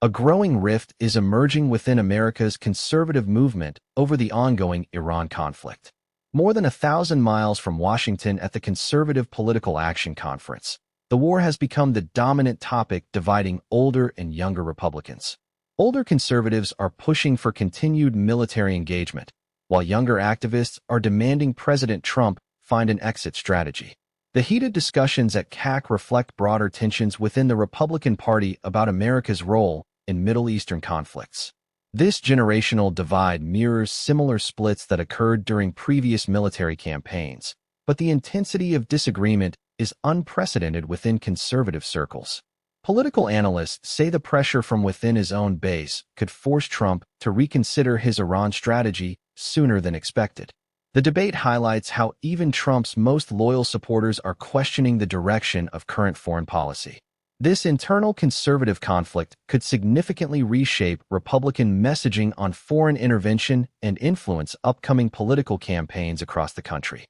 A growing rift is emerging within America's conservative movement over the ongoing Iran conflict. More than 1,000 miles from Washington at the Conservative Political Action Conference, the war has become the dominant topic dividing older and younger Republicans. Older conservatives are pushing for continued military engagement, while younger activists are demanding President Trump find an exit strategy. The heated discussions at CAC reflect broader tensions within the Republican Party about America's role in Middle Eastern conflicts. This generational divide mirrors similar splits that occurred during previous military campaigns, but the intensity of disagreement is unprecedented within conservative circles. Political analysts say the pressure from within his own base could force Trump to reconsider his Iran strategy sooner than expected. The debate highlights how even Trump's most loyal supporters are questioning the direction of current foreign policy. This internal conservative conflict could significantly reshape Republican messaging on foreign intervention and influence upcoming political campaigns across the country.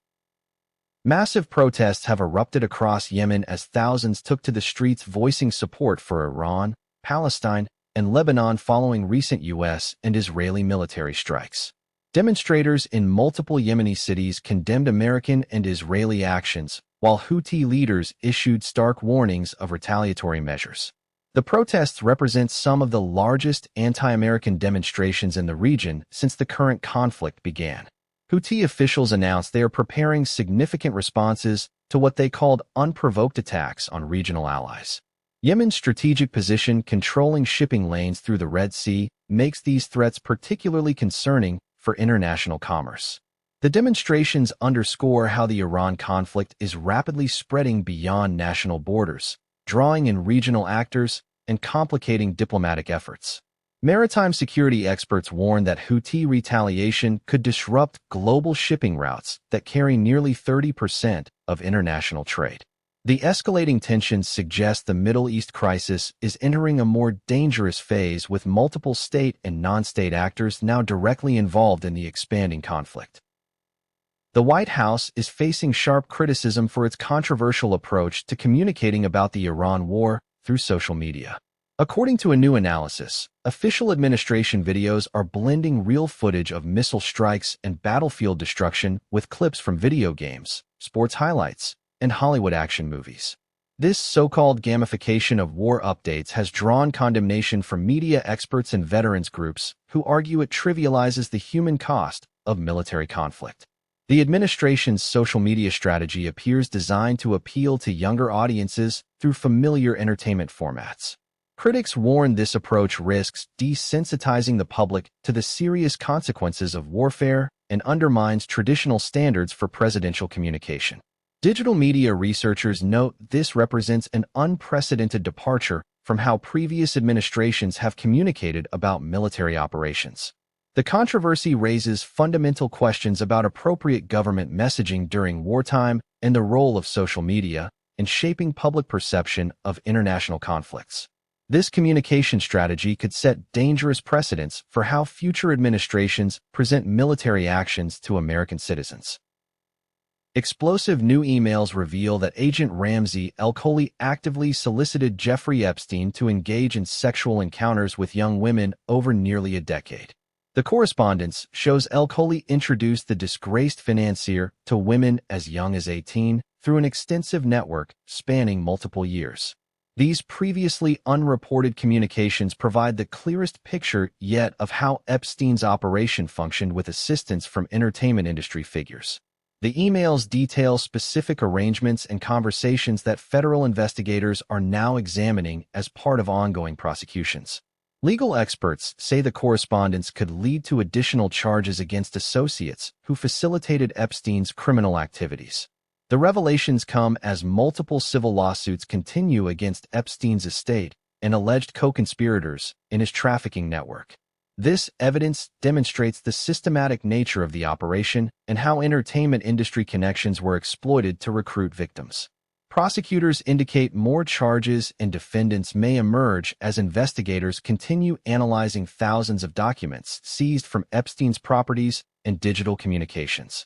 Massive protests have erupted across Yemen as thousands took to the streets voicing support for Iran, Palestine, and Lebanon following recent U.S. and Israeli military strikes. Demonstrators in multiple Yemeni cities condemned American and Israeli actions, while Houthi leaders issued stark warnings of retaliatory measures. The protests represent some of the largest anti-American demonstrations in the region since the current conflict began. Houthi officials announced they are preparing significant responses to what they called unprovoked attacks on regional allies. Yemen's strategic position controlling shipping lanes through the Red Sea makes these threats particularly concerning for international commerce. The demonstrations underscore how the Iran conflict is rapidly spreading beyond national borders, drawing in regional actors and complicating diplomatic efforts. Maritime security experts warn that Houthi retaliation could disrupt global shipping routes that carry nearly 30% of international trade. The escalating tensions suggest the Middle East crisis is entering a more dangerous phase with multiple state and non-state actors now directly involved in the expanding conflict. The White House is facing sharp criticism for its controversial approach to communicating about the Iran war through social media. According to a new analysis, official administration videos are blending real footage of missile strikes and battlefield destruction with clips from video games, sports highlights, and Hollywood action movies. This so-called gamification of war updates has drawn condemnation from media experts and veterans groups who argue it trivializes the human cost of military conflict. The administration's social media strategy appears designed to appeal to younger audiences through familiar entertainment formats. Critics warn this approach risks desensitizing the public to the serious consequences of warfare and undermines traditional standards for presidential communication. Digital media researchers note this represents an unprecedented departure from how previous administrations have communicated about military operations. The controversy raises fundamental questions about appropriate government messaging during wartime and the role of social media in shaping public perception of international conflicts. This communication strategy could set dangerous precedents for how future administrations present military actions to American citizens. Explosive new emails reveal that Agent Ramsey El-Khoury actively solicited Jeffrey Epstein to engage in sexual encounters with young women over nearly a decade. The correspondence shows El-Khoury introduced the disgraced financier to women as young as 18 through an extensive network spanning multiple years. These previously unreported communications provide the clearest picture yet of how Epstein's operation functioned with assistance from entertainment industry figures. The emails detail specific arrangements and conversations that federal investigators are now examining as part of ongoing prosecutions. Legal experts say the correspondence could lead to additional charges against associates who facilitated Epstein's criminal activities. The revelations come as multiple civil lawsuits continue against Epstein's estate and alleged co-conspirators in his trafficking network. This evidence demonstrates the systematic nature of the operation and how entertainment industry connections were exploited to recruit victims. Prosecutors indicate more charges and defendants may emerge as investigators continue analyzing thousands of documents seized from Epstein's properties and digital communications.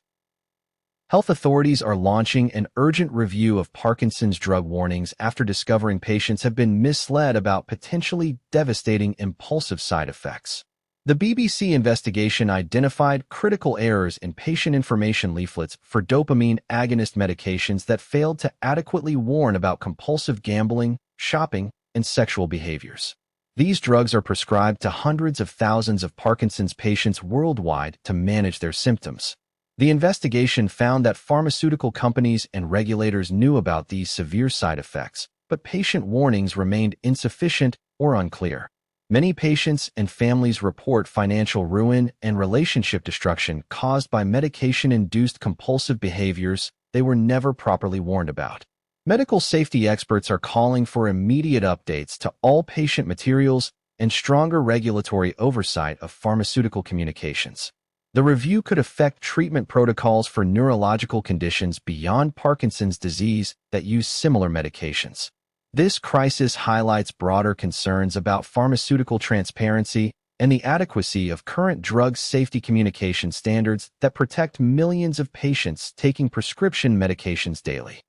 Health authorities are launching an urgent review of Parkinson's drug warnings after discovering patients have been misled about potentially devastating impulsive side effects. The BBC investigation identified critical errors in patient information leaflets for dopamine agonist medications that failed to adequately warn about compulsive gambling, shopping, and sexual behaviors. These drugs are prescribed to hundreds of thousands of Parkinson's patients worldwide to manage their symptoms. The investigation found that pharmaceutical companies and regulators knew about these severe side effects, but patient warnings remained insufficient or unclear. Many patients and families report financial ruin and relationship destruction caused by medication-induced compulsive behaviors they were never properly warned about. Medical safety experts are calling for immediate updates to all patient materials and stronger regulatory oversight of pharmaceutical communications. The review could affect treatment protocols for neurological conditions beyond Parkinson's disease that use similar medications. This crisis highlights broader concerns about pharmaceutical transparency and the adequacy of current drug safety communication standards that protect millions of patients taking prescription medications daily.